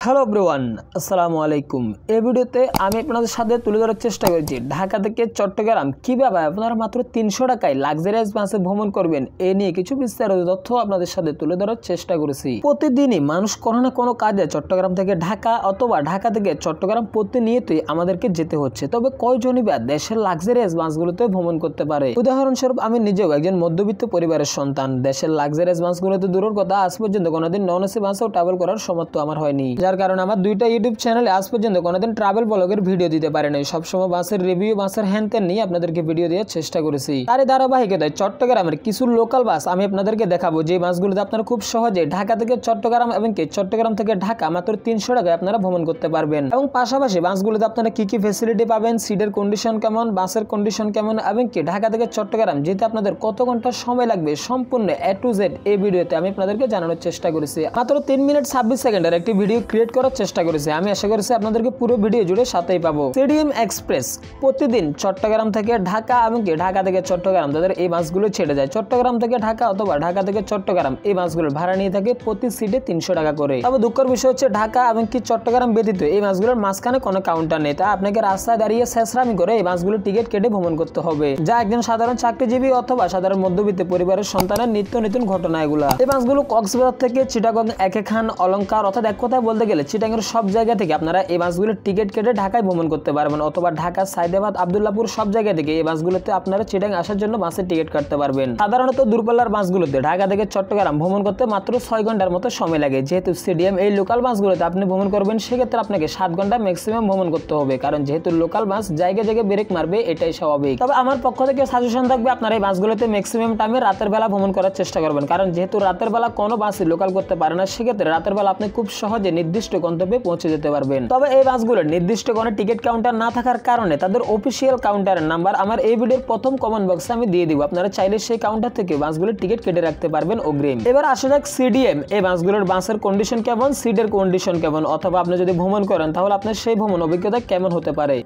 Hello everyone, আসসালামু আলাইকুম। এই ভিডিওতে আমি আপনাদের সাথে তুলে ধরার চেষ্টা করেছি ঢাকা থেকে চট্টগ্রাম কিভাবে আপনারা মাত্র 300 টাকায় লাক্সারিয়াস বাসে ভ্রমণ করবেন, এ নিয়ে কিছু বিস্তারিত তথ্য আপনাদের সাথে তুলে ধরার চেষ্টা করেছি। প্রতিদিনই মানুষ কোনো না কোনো কাজে চট্টগ্রাম থেকে ঢাকা অথবা ঢাকা থেকে চট্টগ্রাম প্রতিনিয়তই আমাদেরকে যেতে হচ্ছে। তবে কয়জনই বা দেশের লাক্সারিয়াস বাসগুলোতে ভ্রমণ করতে পারে? উদাহরণস্বরূপ আমি নিজেও একজন মধ্যবিত্ত পরিবারের সন্তান। দেশের লাক্সারিয়াস বাসগুলোতে দূরের কথা, আজ পর্যন্ত কোনোদিন নন এসি বাসেও ট্রাভেল করার সমর্থ আমার হয়নি, যার কারণে আমার দুইটা ইউটিউব চ্যানেলে আজ পর্যন্ত কোনোদিন ট্রাভেল ব্লগের ভিডিও দিতে পারে নাই। সবসময় বাসের রিভিউ, বাসের হ্যান্ডতেন নিয়ে আপনাদেরকে ভিডিও দেওয়ার চেষ্টা করেছি। তারই ধারাবাহিকতায় চট্টগ্রামের কিছু লোকাল বাস আমি আপনাদেরকে দেখাবো, যে বাসগুলোতে আপনারা খুব সহজে ঢাকা থেকে চট্টগ্রাম এবং চট্টগ্রাম থেকে ঢাকা মাত্র 300 টাকায় আপনারা ভ্রমণ করতে পারবেন। এবং পাশাপাশি বাসগুলোতে আপনারা কি কি ফেসিলিটি পাবেন, সিটের কন্ডিশন কেমন, বাসের কন্ডিশন কেমন, এবং ঢাকা থেকে চট্টগ্রাম যেতে আপনাদের কত ঘন্টা সময় লাগবে, সম্পূর্ণ A to Z এই ভিডিওতে আমি আপনাদেরকে জানানোর চেষ্টা করেছি। মাত্র 3 মিনিট 26 সেকেন্ডের একটি ভিডিও ক্রিয়েট করার চেষ্টা করেছি। আমি আশা করছি আপনাদেরকে পুরো ভিডিও জুড়ে সাথেই পাবো। সিডিএম এক্সপ্রেস প্রতিদিন চট্টগ্রাম থেকে ঢাকা এবং ঢাকা থেকে চট্টগ্রাম তাদের এই বাসগুলো ছেড়ে যায়। চট্টগ্রাম থেকে ঢাকা অথবা ঢাকা থেকে চট্টগ্রাম এই বাসগুলোর ভাড়া নিয়ে থাকে প্রতি সিটে 300 টাকা করে। তবে দুঃখের বিষয় হচ্ছে ঢাকা এবং চট্টগ্রাম ব্যতীত এই বাসগুলোর মাঝখানে কোনো কাউন্টার নেই, তাই আপনাকে রাস্তায় দাঁড়িয়ে শেষরামি করে এই বাসগুলো টিকিট কেটে ভ্রমণ করতে হবে, যা একজন সাধারণ চাকরিজীবী অথবা সাধারণ মধ্যবিত্ত পরিবারের সন্তানের নিত্য নতুন ঘটনা এগুলা। এই বাসগুলো কক্সবাজার থেকে চিটাগং, একেখান, অলংকার অর্থাৎ এক কথায় বলতে গেলে চিটাগংয়ের সব জায়গা থেকে আপনারা এই বাসগুলোর টিকিট কেটে ঢাকায় ভ্রমণ করতে পারবেন, অথবা ঢাকা, সাইদাবাদ, আব্দুল্লাহপুর সব জায়গা থেকে এই বাসগুলোতে আপনারা চিটাগং আসার জন্য বাসের টিকিট কাটতে পারবেন। সাধারণত দূরপাল্লার বাসগুলোতে ঢাকা থেকে চট্টগ্রাম ভ্রমণ করতে মাত্র 6 ঘন্টার মতো সময় লাগে। যেহেতু সিডিএম এই লোকাল বাসগুলোতে আপনি ভ্রমণ করবেন, সেক্ষেত্রে আপনাকে 7 ঘন্টা ম্যাক্সিমাম ভ্রমণ করতে হবে, কারণ যেহেতু লোকাল বাস জায়গায় জায়গায় ব্রেক মারবে, এটাই স্বাভাবিক। তবে আমার পক্ষ থেকে সাজেশন থাকবে আপনারা এই বাসগুলোতে ম্যাক্সিমাম টাইমে রাতের বেলা ভ্রমণ করার চেষ্টা করবেন, কারণ যেহেতু রাতের বেলা কোনো বাসই লোকাল করতে পারে না, সেক্ষেত্রে রাতের বেলা আপনি খুব সহজে নির্দিষ্ট গন্তব্যে পৌঁছে যেতে পারবেন। তবে এই বাসগুলোর নির্দিষ্ট কোনো টিকিট কাউন্টার না থাকার কারণে তাদের অফিসিয়াল কাউন্টারের নাম্বার আমার এই ভিডিওর প্রথম কমেন্ট বক্সে আমি দিয়ে দিব, আপনারা চাইলে সেই কাউন্টার থেকে বাসগুলোর টিকিট কেটে রাখতে পারবেন অগ্রিম। এবার আসা যাক সিডিএম এই বাসগুলোর বাসের কন্ডিশন কেমন, সিটের কন্ডিশন কেমন, অথবা আপনি যদি ভ্রমণ করেন তাহলে আপনার সেই ভ্রমণ অভিজ্ঞতা কেমন হতে পারে।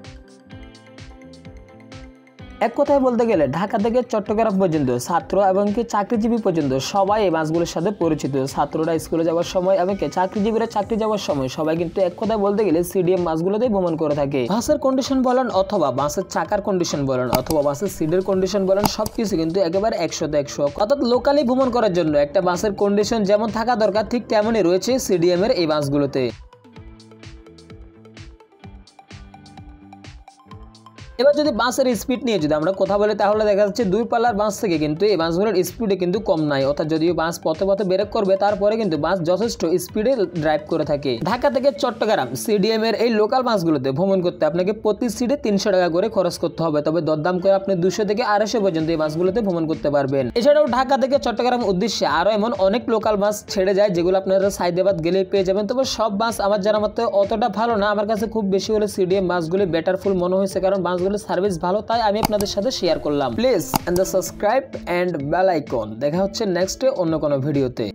এক কথায় বলতে গেলে ঢাকা থেকে চট্টগ্রাম পর্যন্ত ছাত্র এবং চাকরিজীবী পর্যন্ত সবাই এই বাসগুলোর সাথে পরিচিত। ছাত্ররা স্কুলে যাওয়ার সময় এবং চাকরিজীবীরা চাকরি যাওয়ার সময় সবাই কিন্তু এক কথায় বলতে গেলে সিডিএম বাসগুলোতেই ভ্রমণ করে থাকে। বাসের কন্ডিশন বলেন অথবা বাসের চাকার কন্ডিশন বলেন অথবা বাসের সিটের কন্ডিশন বলেন, সবকিছু কিন্তু একেবারে 100তে 100। অর্থাৎ লোকালি ভ্রমণ করার জন্য একটা বাসের কন্ডিশন যেমন থাকা দরকার, ঠিক তেমনই রয়েছে সিডিএম এর এই বাসগুলোতে। এবার যদি বাসের স্পিড নিয়ে যদি আমরা কথা বলি, তাহলে দেখা যাচ্ছে দুই পাল্লার বাস থেকে কিন্তু এই বাসগুলোর স্পিডে কিন্তু কম নাই, অর্থাৎ যদিও বাস পথে পথে ব্রেক করবে, তারপরে কিন্তু বাস যথেষ্ট স্পিডে ড্রাইভ করে থাকে। ঢাকা থেকে চট্টগ্রাম সিডিএম এর এই লোকাল বাসগুলোতে ভ্রমণ করতে আপনাকে প্রতি সিটে 300 টাকা করে খরচ করতে হবে, তবে দরদাম করে আপনি 200 থেকে 250 পর্যন্ত এই বাসগুলোতে ভ্রমণ করতে পারবেন। এছাড়াও ঢাকা থেকে চট্টগ্রাম উদ্দেশ্যে আরো এমন অনেক লোকাল বাস ছেড়ে যায়, যেগুলো আপনারা সাইদাবাদ গেলেই পেয়ে যাবেন। তবে সব বাস আমার জানা মতে অতটা ভালো না, আমার কাছে খুব বেশি হলে সিডিএম বাসগুলি বেটারফুল মনে হয়েছে, কারণ বাসগুলোর সার্ভিস ভালো, তাই আমি আপনাদের সাথে শেয়ার করলাম। Please and subscribe and bell icon. দেখা হচ্ছে নেক্সট অন্য কোনো ভিডিওতে।